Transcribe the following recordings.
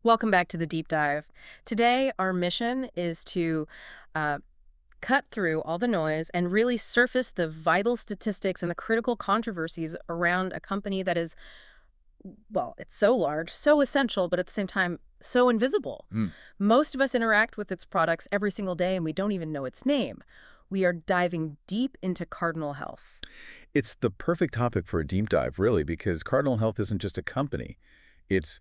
Welcome back to the deep dive. Today, our mission is to uh, cut through all the noise and really surface the vital statistics and the critical controversies around a company that is, well, it's so large, so essential, but at the same time, so invisible. Mm. Most of us interact with its products every single day, and we don't even know its name. We are diving deep into Cardinal Health. It's the perfect topic for a deep dive, really, because Cardinal Health isn't just a company. It's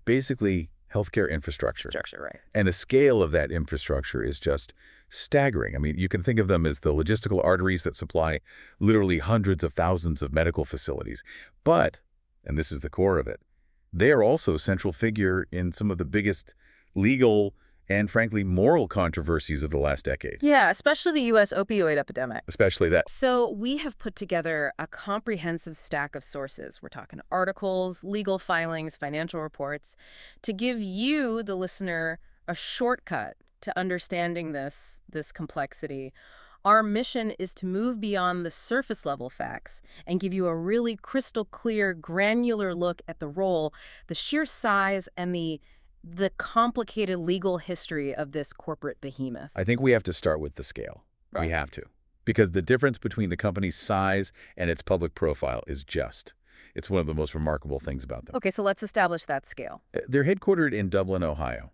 basically healthcare infrastructure. Structure, right. And the scale of that infrastructure is just staggering. I mean, you can think of them as the logistical arteries that supply literally hundreds of thousands of medical facilities. But, and this is the core of it, they are also a central figure in some of the biggest legal and, frankly, moral controversies of the last decade. Yeah, especially the U.S. opioid epidemic. Especially that. So we have put together a comprehensive stack of sources. We're talking articles, legal filings, financial reports, to give you, the listener, a shortcut to understanding this complexity. Our mission is to move beyond the surface level facts and give you a really crystal clear, granular look at the role, the sheer size, and the complicated legal history of this corporate behemoth. I think we have to start with the scale. Right. We have to. Because the difference between the company's size and its public profile is it's one of the most remarkable things about them. Okay, so let's establish that scale. They're headquartered in Dublin, Ohio.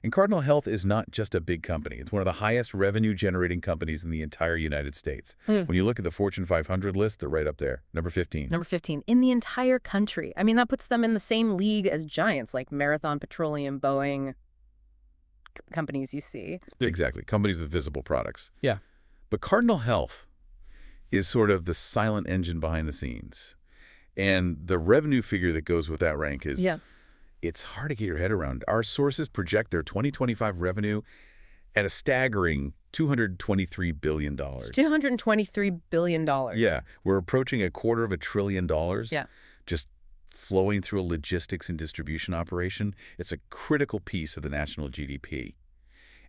And Cardinal Health is not just a big company. It's one of the highest revenue-generating companies in the entire United States. When you look at the Fortune 500 list, they're right up there, number 15. Number 15, in the entire country. I mean, that puts them in the same league as giants like Marathon Petroleum, Boeing, companies you see. Exactly, companies with visible products. Yeah. But Cardinal Health is sort of the silent engine behind the scenes. And the revenue figure that goes with that rank is... Yeah. It's hard to get your head around. Our sources project their 2025 revenue at a staggering $223 billion. It's $223 billion. Yeah. We're approaching $250 billion. Yeah. Just flowing through a logistics and distribution operation. It's a critical piece of the national GDP.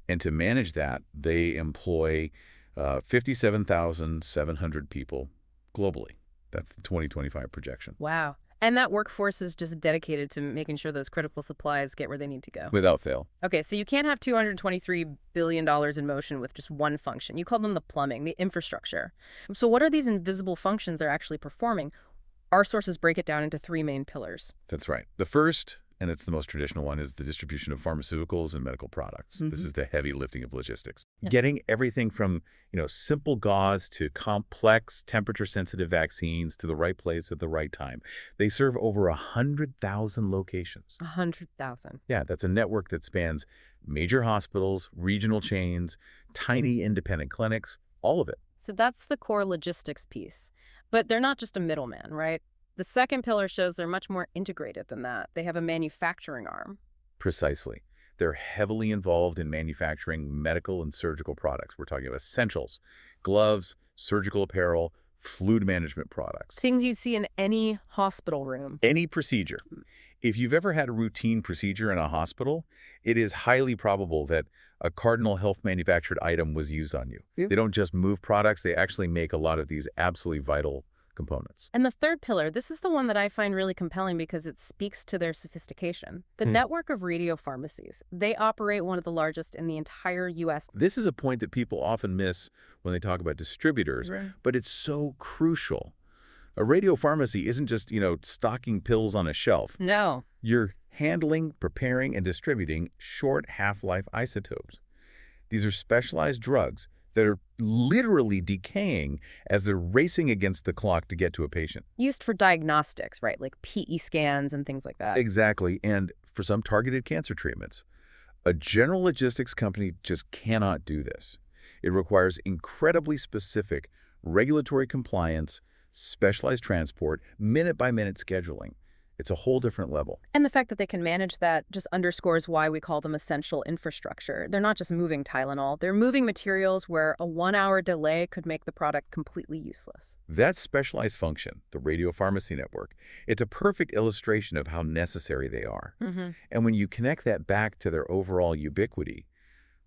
And to manage that, they employ 57,700 people globally. That's the 2025 projection. Wow. And that workforce is just dedicated to making sure those critical supplies get where they need to go. Without fail. Okay, so you can't have $223 billion in motion with just one function. You call them the plumbing, the infrastructure. So what are these invisible functions they're actually performing? Our sources break it down into three main pillars. That's right. The first, and it's the most traditional one, is the distribution of pharmaceuticals and medical products. Mm-hmm. This is the heavy lifting of logistics. Yeah. Getting everything from, simple gauze to complex temperature-sensitive vaccines to the right place at the right time. They serve over 100,000 locations. 100,000. Yeah, that's a network that spans major hospitals, regional chains, tiny independent clinics, all of it. So that's the core logistics piece. But they're not just a middleman, right? The second pillar shows they're much more integrated than that. They have a manufacturing arm. Precisely. They're heavily involved in manufacturing medical and surgical products. We're talking about essentials, gloves, surgical apparel, fluid management products. Things you'd see in any hospital room. Any procedure. If you've ever had a routine procedure in a hospital, it is highly probable that a Cardinal Health manufactured item was used on you. Yeah. They don't just move products, they actually make a lot of these absolutely vital components. And the third pillar, this is the one that I find really compelling because it speaks to their sophistication. The network of radio pharmacies. They operate one of the largest in the entire U.S. This is a point that people often miss when they talk about distributors, Right. but it's so crucial. A radio pharmacy isn't just, stocking pills on a shelf. No. You're handling, preparing, and distributing short half-life isotopes. These are specialized drugs that are literally decaying as they're racing against the clock to get to a patient. Used for diagnostics, right? Like PE scans and things like that. Exactly, and for some targeted cancer treatments. A general logistics company just cannot do this. It requires incredibly specific regulatory compliance, specialized transport, minute-by-minute scheduling. It's a whole different level. And the fact that they can manage that just underscores why we call them essential infrastructure. They're not just moving Tylenol. They're moving materials where a 1-hour delay could make the product completely useless. That specialized function, the radiopharmacy network, it's a perfect illustration of how necessary they are. Mm-hmm. And when you connect that back to their overall ubiquity,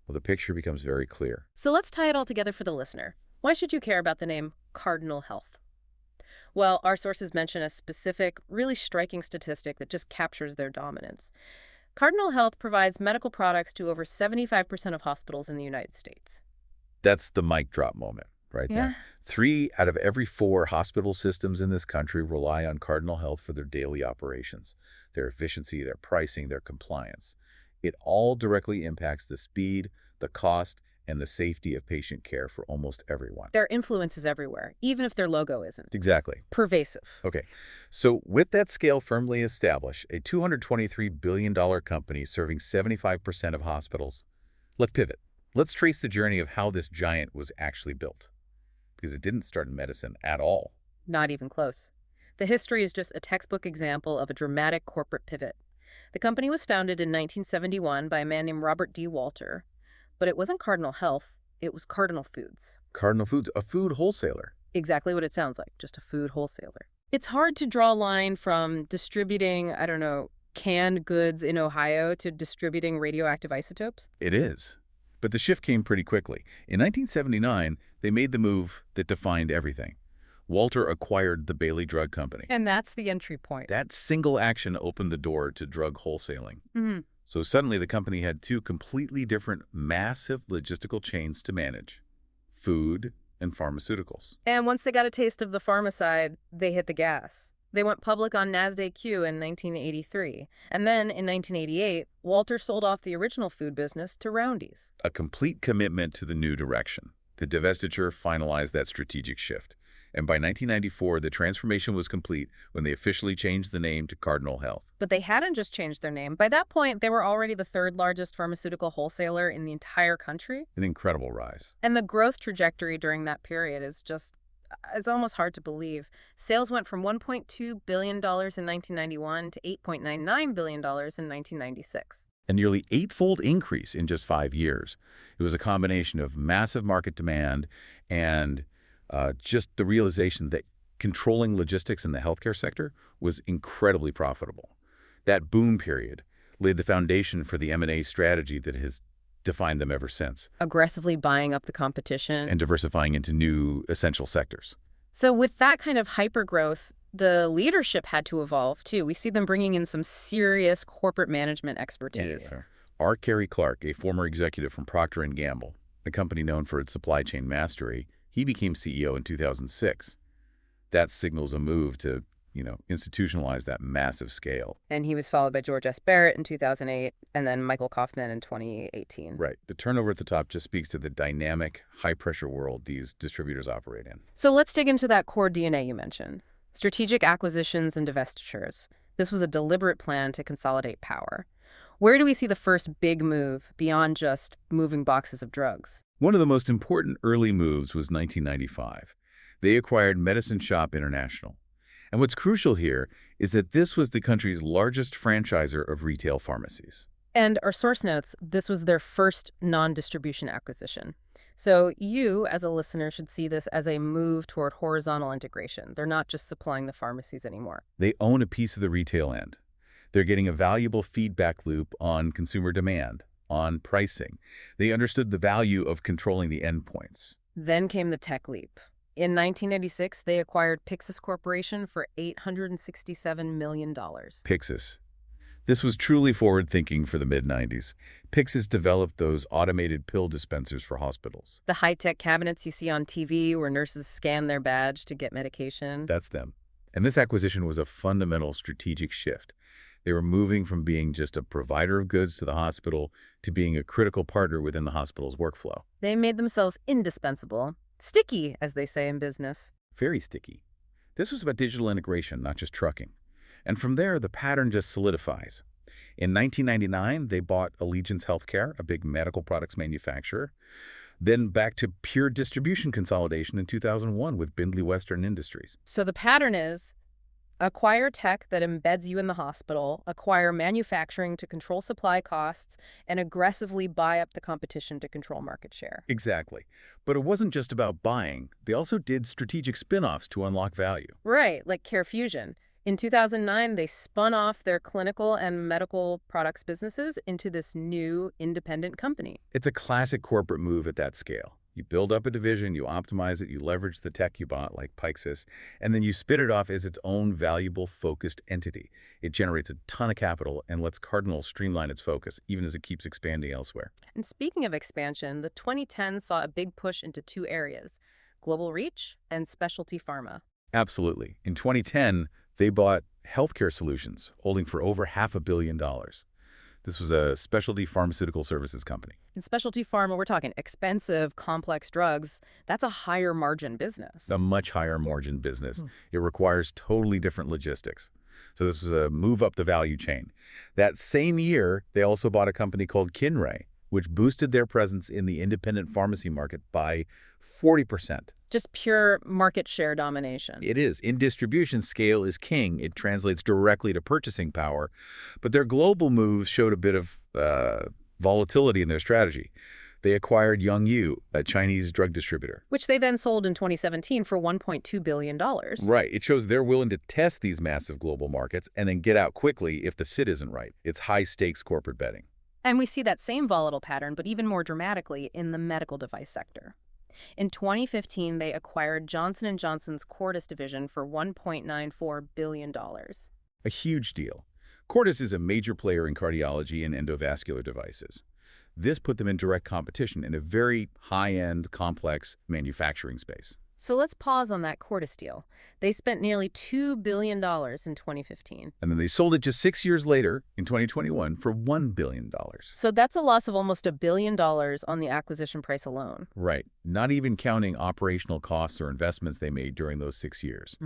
well, the picture becomes very clear. So let's tie it all together for the listener. Why should you care about the name Cardinal Health? Well, our sources mention a specific, really striking statistic that just captures their dominance. Cardinal Health provides medical products to over 75% of hospitals in the United States. That's the mic drop moment right Yeah. there. 3 out of every 4 hospital systems in this country rely on Cardinal Health for their daily operations, their efficiency, their pricing, their compliance. It all directly impacts the speed, the cost, and the safety of patient care for almost everyone. Their influence is everywhere, even if their logo isn't. Exactly. Pervasive. Okay, so with that scale firmly established, a $223 billion company serving 75% of hospitals, let's pivot. Let's trace the journey of how this giant was actually built, because it didn't start in medicine at all. Not even close. The history is just a textbook example of a dramatic corporate pivot. The company was founded in 1971 by a man named Robert D. Walter, but it wasn't Cardinal Health, it was Cardinal Foods. Cardinal Foods, a food wholesaler. Exactly what it sounds like, just a food wholesaler. It's hard to draw a line from distributing, I don't know, canned goods in Ohio to distributing radioactive isotopes. It is. But the shift came pretty quickly. In 1979, they made the move that defined everything. Walter acquired the Bailey Drug Company. And that's the entry point. That single action opened the door to drug wholesaling. Mhm. So suddenly the company had 2 completely different, massive logistical chains to manage: food and pharmaceuticals. And once they got a taste of the pharma side, they hit the gas. They went public on NASDAQ in 1983. And then in 1988, Walter sold off the original food business to Roundy's. A complete commitment to the new direction. The divestiture finalized that strategic shift. And by 1994, the transformation was complete when they officially changed the name to Cardinal Health. But they hadn't just changed their name. By that point, they were already the 3rd largest pharmaceutical wholesaler in the entire country. An incredible rise. And the growth trajectory during that period is just, it's almost hard to believe. Sales went from $1.2 billion in 1991 to $8.99 billion in 1996. A nearly 8-fold increase in just 5 years. It was a combination of massive market demand and just the realization that controlling logistics in the healthcare sector was incredibly profitable. That boom period laid the foundation for the M&A strategy that has defined them ever since, Aggressively buying up the competition. and diversifying into new essential sectors. So with that kind of hypergrowth, the leadership had to evolve too. We see them bringing in some serious corporate management expertise. R. Carey Clark, a former executive from Procter & Gamble, a company known for its supply chain mastery, he became CEO in 2006. That signals a move to, institutionalize that massive scale. And he was followed by George S. Barrett in 2008 and then Michael Kaufman in 2018. Right. The turnover at the top just speaks to the dynamic, high-pressure world these distributors operate in. So let's dig into that core DNA you mentioned. Strategic acquisitions and divestitures. This was a deliberate plan to consolidate power. Where do we see the first big move beyond just moving boxes of drugs? One of the most important early moves was 1995. They acquired Medicine Shop International. And what's crucial here is that this was the country's largest franchisor of retail pharmacies. And our source notes, this was their first non-distribution acquisition. So you, as a listener, should see this as a move toward horizontal integration. They're not just supplying the pharmacies anymore. They own a piece of the retail end. They're getting a valuable feedback loop on consumer demand, on pricing. They understood the value of controlling the endpoints. Then came the tech leap. In 1986, they acquired Pyxis Corporation for $867 million. Pyxis. This was truly forward-thinking for the mid-90s. Pyxis developed those automated pill dispensers for hospitals. The high-tech cabinets you see on TV where nurses scan their badge to get medication. That's them. And this acquisition was a fundamental strategic shift. They were moving from being just a provider of goods to the hospital to being a critical partner within the hospital's workflow. They made themselves indispensable. Sticky, as they say in business. Very sticky. This was about digital integration, not just trucking. And from there, the pattern just solidifies. In 1999, they bought Allegiance Healthcare, a big medical products manufacturer. Then back to pure distribution consolidation in 2001 with Bindley Western Industries. So the pattern is acquire tech that embeds you in the hospital, acquire manufacturing to control supply costs, and aggressively buy up the competition to control market share. Exactly. But it wasn't just about buying. They also did strategic spin-offs to unlock value. Right, like CareFusion. In 2009, they spun off their clinical and medical products businesses into this new independent company. It's a classic corporate move at that scale. You build up a division, you optimize it, you leverage the tech you bought, like Pyxis, and then you spit it off as its own valuable, focused entity. It generates a ton of capital and lets Cardinal streamline its focus, even as it keeps expanding elsewhere. And speaking of expansion, the 2010s saw a big push into two areas, global reach and specialty pharma. Absolutely. In 2010, they bought Healthcare Solutions, holding for over $500 million. This was a specialty pharmaceutical services company. In specialty pharma, we're talking expensive, complex drugs. That's a higher margin business. A much higher margin business. It requires totally different logistics. So this was a move up the value chain. That same year, they also bought a company called Kinray, which boosted their presence in the independent pharmacy market by 40%. Just pure market share domination. It is. In distribution, scale is king. It translates directly to purchasing power. But their global moves showed a bit of volatility in their strategy. They acquired Yongyu, a Chinese drug distributor. Which they then sold in 2017 for $1.2 billion. Right. It shows they're willing to test these massive global markets and then get out quickly if the fit isn't right. It's high-stakes corporate betting. And we see that same volatile pattern, but even more dramatically, in the medical device sector. In 2015, they acquired Johnson & Johnson's Cordis division for $1.94 billion. A huge deal. Cordis is a major player in cardiology and endovascular devices. This put them in direct competition in a very high-end, complex manufacturing space. So let's pause on that Cordis deal. They spent nearly $2 billion in 2015. And then they sold it just 6 years later, in 2021, for $1 billion. So that's a loss of almost $1 billion on the acquisition price alone. Right. Not even counting operational costs or investments they made during those 6 years.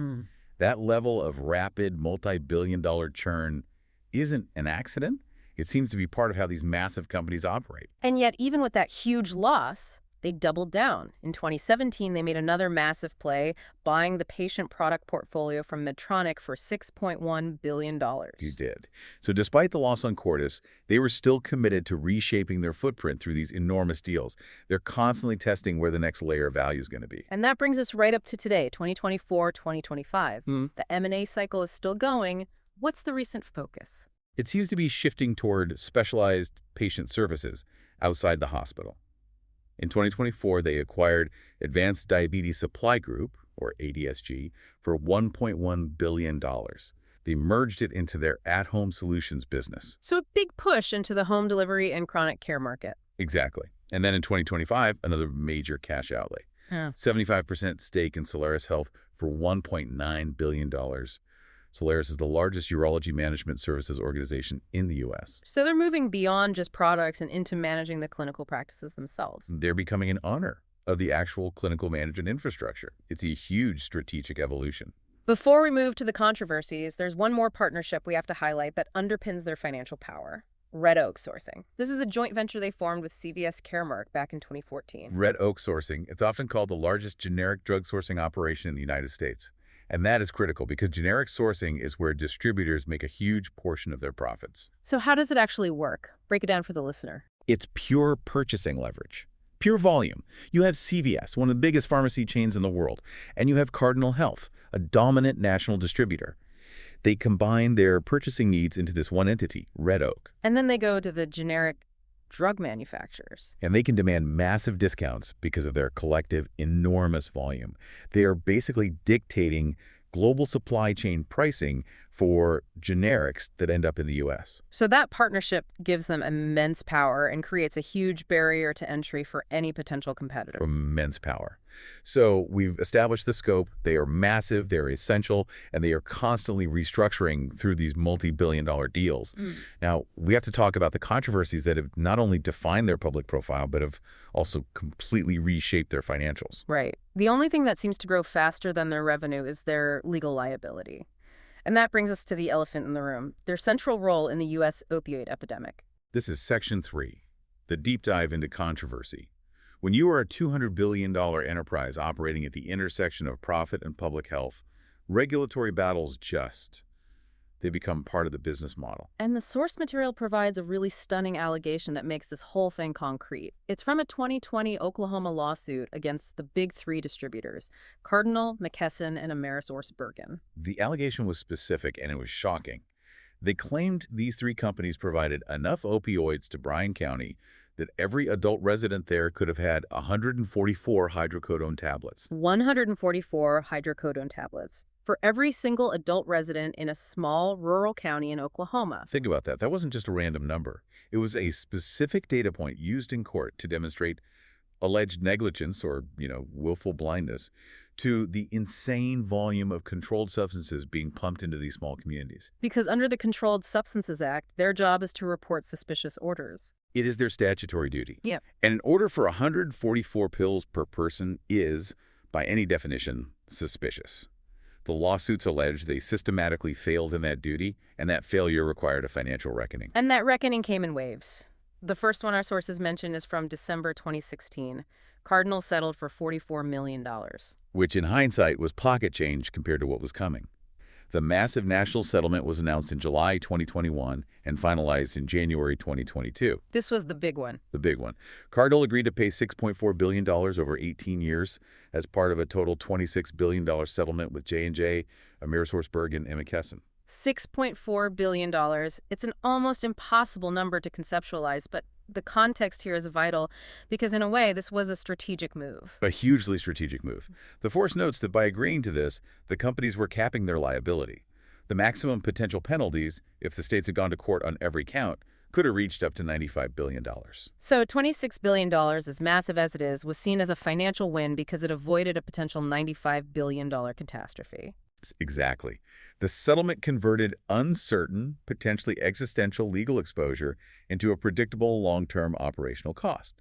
That level of rapid, multi-billion-dollar churn isn't an accident. It seems to be part of how these massive companies operate. And yet, even with that huge loss, they doubled down. In 2017, they made another massive play, buying the patient product portfolio from Medtronic for $6.1 billion. You did. So despite the loss on Cordis, they were still committed to reshaping their footprint through these enormous deals. They're constantly testing where the next layer of value is going to be. And that brings us right up to today, 2024, 2025. The M&A cycle is still going. What's the recent focus? It seems to be shifting toward specialized patient services outside the hospital. In 2024, they acquired Advanced Diabetes Supply Group, or ADSG, for $1.1 billion. They merged it into their at-home solutions business. So a big push into the home delivery and chronic care market. Exactly. And then in 2025, another major cash outlay. 75% stake in Solaris Health for $1.9 billion. Solaris is the largest urology management services organization in the U.S. So they're moving beyond just products and into managing the clinical practices themselves. They're becoming an owner of the actual clinical management infrastructure. It's a huge strategic evolution. Before we move to the controversies, there's one more partnership we have to highlight that underpins their financial power. Red Oak Sourcing. This is a joint venture they formed with CVS Caremark back in 2014. Red Oak Sourcing, it's often called the largest generic drug sourcing operation in the United States. And that is critical because generic sourcing is where distributors make a huge portion of their profits. So how does it actually work? Break it down for the listener. It's pure purchasing leverage, pure volume. You have CVS, one of the biggest pharmacy chains in the world, and you have Cardinal Health, a dominant national distributor. They combine their purchasing needs into this one entity, Red Oak. And then they go to the generic drug manufacturers. And they can demand massive discounts because of their collective enormous volume. They are basically dictating global supply chain pricing for generics that end up in the U.S. So that partnership gives them immense power and creates a huge barrier to entry for any potential competitor. Immense power. So we've established the scope. They are massive, they're essential, and they are constantly restructuring through these multi-billion-dollar deals. Now, we have to talk about the controversies that have not only defined their public profile, but have also completely reshaped their financials. Right. The only thing that seems to grow faster than their revenue is their legal liability. And that brings us to the elephant in the room, their central role in the U.S. opioid epidemic. This is Section 3, the deep dive into controversy. When you are a $200 billion enterprise operating at the intersection of profit and public health, regulatory battles they become part of the business model. And the source material provides a really stunning allegation that makes this whole thing concrete. It's from a 2020 Oklahoma lawsuit against the big three distributors, Cardinal, McKesson, and AmerisourceBergen. The allegation was specific and it was shocking. They claimed these three companies provided enough opioids to Bryan County that every adult resident there could have had 144 hydrocodone tablets. 144 hydrocodone tablets for every single adult resident in a small rural county in Oklahoma. Think about that. That wasn't just a random number. It was a specific data point used in court to demonstrate alleged negligence or, willful blindness to the insane volume of controlled substances being pumped into these small communities. Because under the Controlled Substances Act, their job is to report suspicious orders. It is their statutory duty. Yep. And an order for 144 pills per person is, by any definition, suspicious. The lawsuits allege they systematically failed in that duty, and that failure required a financial reckoning. And that reckoning came in waves. The first one our sources mention is from December 2016. Cardinal settled for $44 million. Which in hindsight was pocket change compared to what was coming. The massive national settlement was announced in July 2021 and finalized in January 2022. This was the big one. The big one. Cardinal agreed to pay $6.4 billion over 18 years as part of a total $26 billion settlement with J&J, AmerisourceBergen, and McKesson. $6.4 billion. It's an almost impossible number to conceptualize, but the context here is vital because, in a way, this was a strategic move. A hugely strategic move. The Force notes that by agreeing to this, the companies were capping their liability. The maximum potential penalties, if the states had gone to court on every count, could have reached up to $95 billion. So $26 billion, as massive as it is, was seen as a financial win because it avoided a potential $95 billion catastrophe. Exactly. The settlement converted uncertain, potentially existential legal exposure into a predictable long-term operational cost.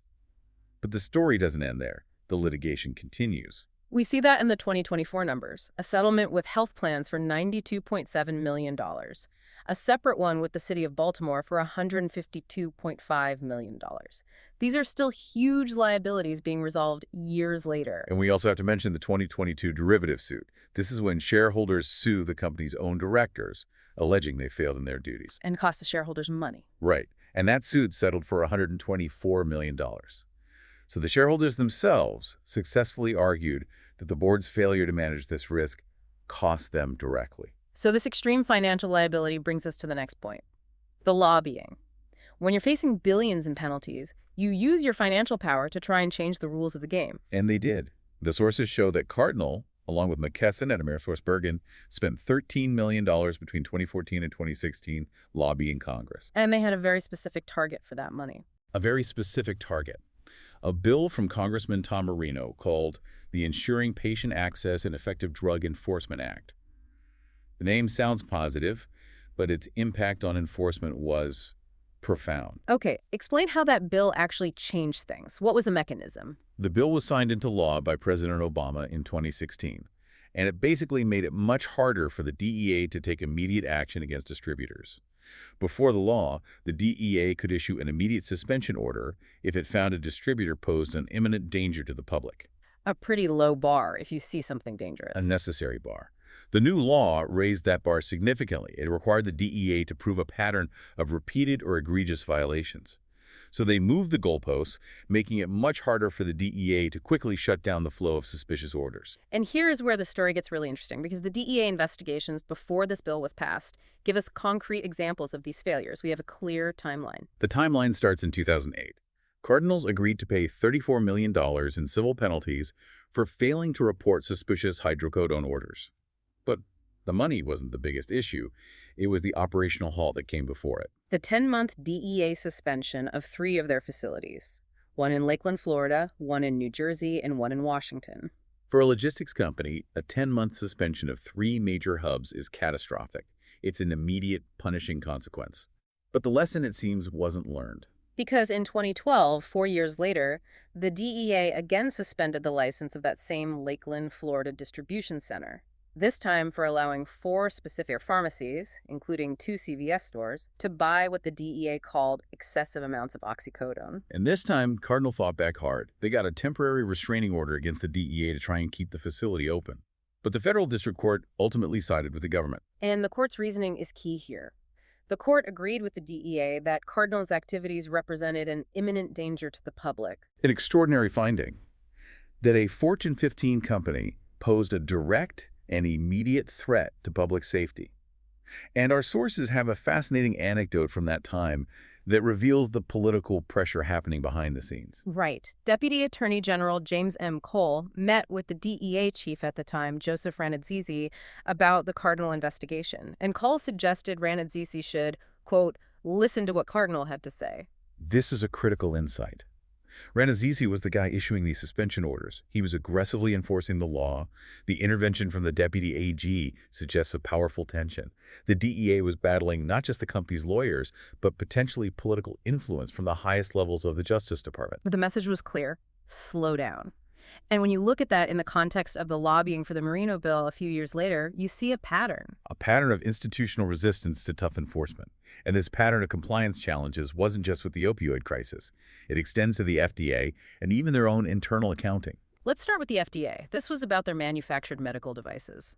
But the story doesn't end there. The litigation continues. We see that in the 2024 numbers, a settlement with health plans for $92.7 million, a separate one with the city of Baltimore for $152.5 million. These are still huge liabilities being resolved years later. And we also have to mention the 2022 derivative suit. This is when shareholders sue the company's own directors, alleging they failed in their duties. And cost the shareholders money. Right. And that suit settled for $124 million. So the shareholders themselves successfully argued that the board's failure to manage this risk cost them directly. So this extreme financial liability brings us to the next point, the lobbying. When you're facing billions in penalties, you use your financial power to try and change the rules of the game. And they did. The sources show that Cardinal, along with McKesson and AmerisourceBergen, spent $13 million between 2014 and 2016 lobbying Congress. And they had a very specific target for that money. A very specific target. A bill from Congressman Tom Marino called the Ensuring Patient Access and Effective Drug Enforcement Act. The name sounds positive, but its impact on enforcement was profound. Okay, explain how that bill actually changed things. What was the mechanism? The bill was signed into law by President Obama in 2016, and it basically made it much harder for the DEA to take immediate action against distributors. Before the law, the DEA could issue an immediate suspension order if it found a distributor posed an imminent danger to the public. A pretty low bar if you see something dangerous. A necessary bar. The new law raised that bar significantly. It required the DEA to prove a pattern of repeated or egregious violations. So they moved the goalposts, making it much harder for the DEA to quickly shut down the flow of suspicious orders. And here is where the story gets really interesting, because the DEA investigations before this bill was passed give us concrete examples of these failures. We have a clear timeline. The timeline starts in 2008. Cardinals agreed to pay $34 million in civil penalties for failing to report suspicious hydrocodone orders. But the money wasn't the biggest issue. It was the operational halt that came before it. The 10-month DEA suspension of 3 of their facilities, one in Lakeland, Florida, one in New Jersey, and one in Washington. For a logistics company, a 10-month suspension of 3 major hubs is catastrophic. It's an immediate, punishing consequence. But the lesson, it seems, wasn't learned. Because in 2012, 4 years later, the DEA again suspended the license of that same Lakeland, Florida distribution center. This time for allowing 4 specific pharmacies, including 2 CVS stores, to buy what the DEA called excessive amounts of oxycodone. And this time, Cardinal fought back hard. They got a temporary restraining order against the DEA to try and keep the facility open. But the federal district court ultimately sided with the government. And the court's reasoning is key here. The court agreed with the DEA that Cardinal's activities represented an imminent danger to the public. An extraordinary finding that a Fortune 15 company posed a direct and immediate threat to public safety. And our sources have a fascinating anecdote from that time that reveals the political pressure happening behind the scenes. Right. Deputy Attorney General James M. Cole met with the DEA chief at the time, Joseph Ranazzisi, about the Cardinal investigation. And Cole suggested Ranazzisi should, quote, listen to what Cardinal had to say. This is a critical insight. Ranazzisi was the guy issuing these suspension orders. He was aggressively enforcing the law. The intervention from the deputy AG suggests a powerful tension. The DEA was battling not just the company's lawyers, but potentially political influence from the highest levels of the Justice Department. The message was clear: slow down. And when you look at that in the context of the lobbying for the Marino bill a few years later, you see a pattern. A pattern of institutional resistance to tough enforcement. And this pattern of compliance challenges wasn't just with the opioid crisis. It extends to the FDA and even their own internal accounting. Let's start with the FDA. This was about their manufactured medical devices.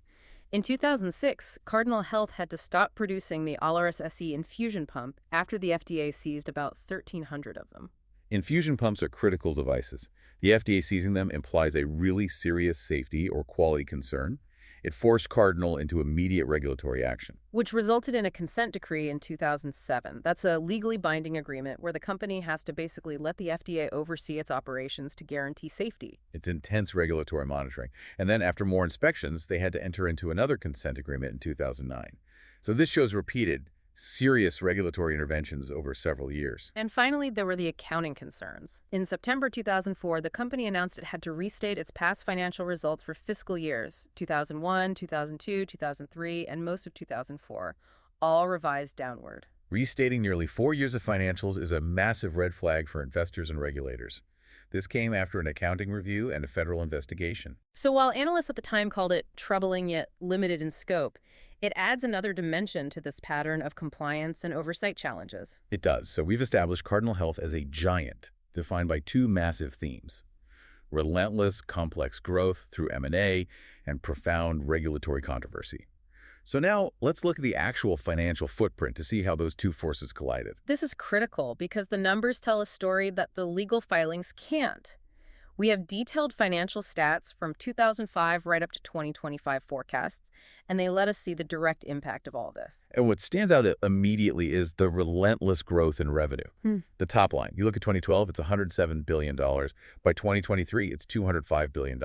In 2006, Cardinal Health had to stop producing the Solaris SE infusion pump after the FDA seized about 1,300 of them. Infusion pumps are critical devices. The FDA seizing them implies a really serious safety or quality concern. It forced Cardinal into immediate regulatory action. Which resulted in a consent decree in 2007. That's a legally binding agreement where the company has to basically let the FDA oversee its operations to guarantee safety. It's intense regulatory monitoring. And then after more inspections, they had to enter into another consent agreement in 2009. So this shows repeated, serious regulatory interventions over several years. And finally, there were the accounting concerns. In September 2004, the company announced it had to restate its past financial results for fiscal years 2001, 2002, 2003, and most of 2004, all revised downward. Restating nearly 4 years of financials is a massive red flag for investors and regulators. This came after an accounting review and a federal investigation. So while analysts at the time called it troubling yet limited in scope, it adds another dimension to this pattern of compliance and oversight challenges. It does. So we've established Cardinal Health as a giant, defined by two massive themes: relentless, complex growth through M&A and profound regulatory controversy. So now let's look at the actual financial footprint to see how those two forces collided. This is critical because the numbers tell a story that the legal filings can't. We have detailed financial stats from 2005 right up to 2025 forecasts, and they let us see the direct impact of all of this. And what stands out immediately is the relentless growth in revenue. The top line, you look at 2012, it's $107 billion. By 2023, it's $205 billion,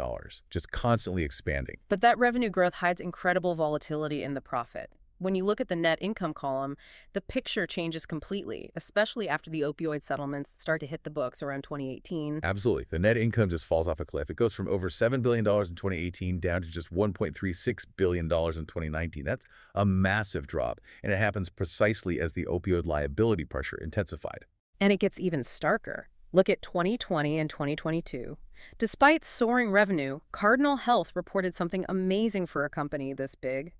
just constantly expanding. But that revenue growth hides incredible volatility in the profit. When you look at the net income column, the picture changes completely, especially after the opioid settlements start to hit the books around 2018. Absolutely. The net income just falls off a cliff. It goes from over $7 billion in 2018 down to just $1.36 billion in 2019. That's a massive drop, and it happens precisely as the opioid liability pressure intensified. And it gets even starker. Look at 2020 and 2022. Despite soaring revenue, Cardinal Health reported something amazing for a company this big.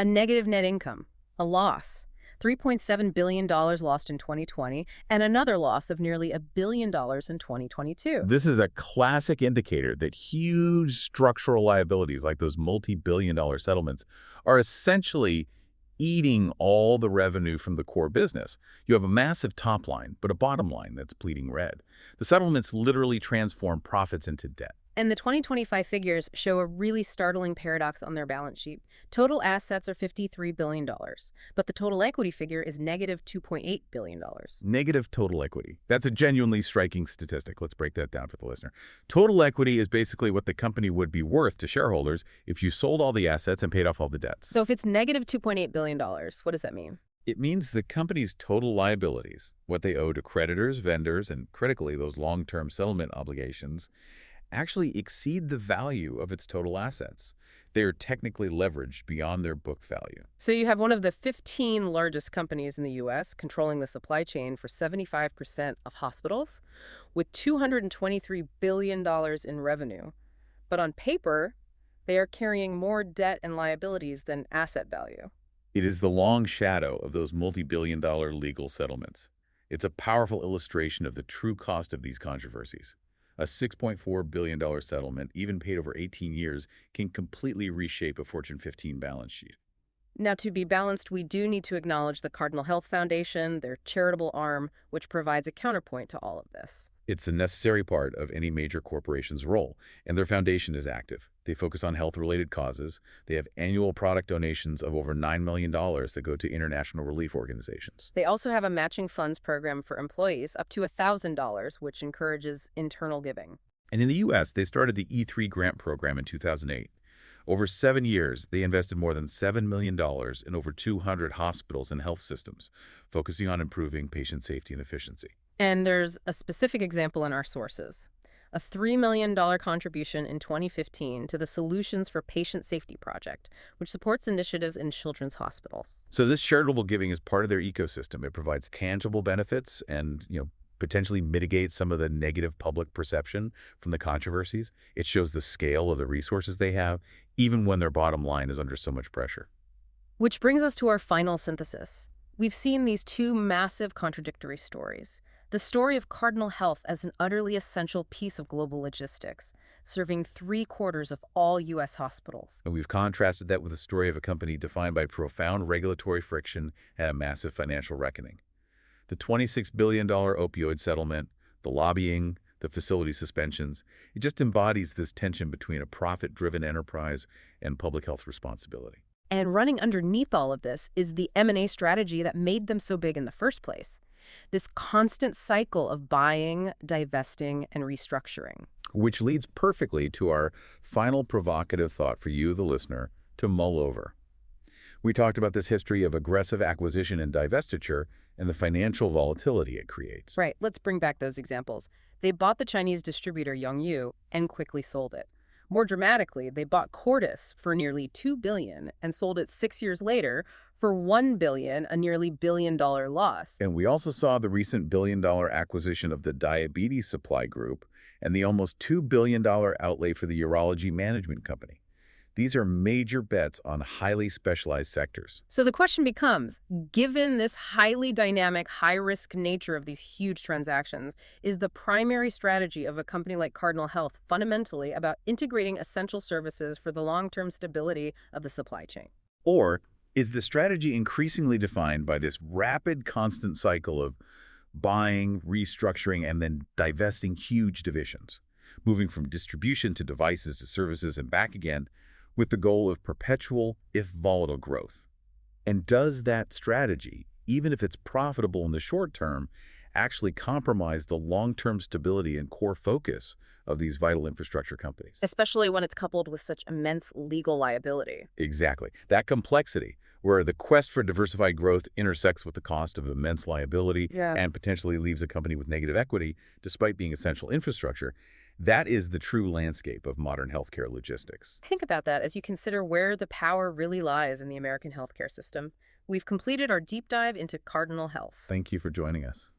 A negative net income, a loss, $3.7 billion lost in 2020, and another loss of nearly $1 billion in 2022. This is a classic indicator that huge structural liabilities like those multi-billion-dollar settlements are essentially eating all the revenue from the core business. You have a massive top line, but a bottom line that's bleeding red. The settlements literally transform profits into debt. And the 2025 figures show a really startling paradox on their balance sheet. Total assets are $53 billion, but the total equity figure is negative $2.8 billion. Negative total equity. That's a genuinely striking statistic. Let's break that down for the listener. Total equity is basically what the company would be worth to shareholders if you sold all the assets and paid off all the debts. So if it's negative $2.8 billion, what does that mean? It means the company's total liabilities, what they owe to creditors, vendors, and critically those long-term settlement obligations, actually exceed the value of its total assets. They are technically leveraged beyond their book value. So you have one of the 15 largest companies in the U.S. controlling the supply chain for 75% of hospitals with $223 billion in revenue. But on paper, they are carrying more debt and liabilities than asset value. It is the long shadow of those multi-billion-dollar legal settlements. It's a powerful illustration of the true cost of these controversies. A $6.4 billion settlement, even paid over 18 years, can completely reshape a Fortune 15 balance sheet. Now, to be balanced, we do need to acknowledge the Cardinal Health Foundation, their charitable arm, which provides a counterpoint to all of this. It's a necessary part of any major corporation's role, and their foundation is active. They focus on health-related causes. They have annual product donations of over $9 million that go to international relief organizations. They also have a matching funds program for employees up to $1,000, which encourages internal giving. And in the U.S., they started the E3 grant program in 2008. Over 7 years, they invested more than $7 million in over 200 hospitals and health systems, focusing on improving patient safety and efficiency. And there's a specific example in our sources. A $3 million contribution in 2015 to the Solutions for Patient Safety Project, which supports initiatives in children's hospitals. So this charitable giving is part of their ecosystem. It provides tangible benefits and, potentially mitigates some of the negative public perception from the controversies. It shows the scale of the resources they have, even when their bottom line is under so much pressure. Which brings us to our final synthesis. We've seen these two massive contradictory stories. The story of Cardinal Health as an utterly essential piece of global logistics, serving 3/4 of all U.S. hospitals. And we've contrasted that with the story of a company defined by profound regulatory friction and a massive financial reckoning. The $26 billion opioid settlement, the lobbying, the facility suspensions, it just embodies this tension between a profit-driven enterprise and public health responsibility. And running underneath all of this is the M&A strategy that made them so big in the first place. This constant cycle of buying, divesting, and restructuring. Which leads perfectly to our final provocative thought for you, the listener, to mull over. We talked about this history of aggressive acquisition and divestiture and the financial volatility it creates. Right, let's bring back those examples. They bought the Chinese distributor Yongyu and quickly sold it. More dramatically, they bought Cordis for nearly $2 billion and sold it 6 years later for $1 billion, a nearly billion-dollar loss. And we also saw the recent billion-dollar acquisition of the diabetes supply group and the almost $2 billion outlay for the urology management company. These are major bets on highly specialized sectors. So the question becomes, given this highly dynamic, high-risk nature of these huge transactions, is the primary strategy of a company like Cardinal Health fundamentally about integrating essential services for the long-term stability of the supply chain? Or is the strategy increasingly defined by this rapid, constant cycle of buying, restructuring, and then divesting huge divisions, moving from distribution to devices to services and back again, with the goal of perpetual, if volatile, growth? And does that strategy, even if it's profitable in the short term, actually compromise the long-term stability and core focus of these vital infrastructure companies? Especially when it's coupled with such immense legal liability. Exactly. That complexity, where the quest for diversified growth intersects with the cost of immense liability and potentially leaves a company with negative equity, despite being essential infrastructure, that is the true landscape of modern healthcare logistics. Think about that as you consider where the power really lies in the American healthcare system. We've completed our deep dive into Cardinal Health. Thank you for joining us.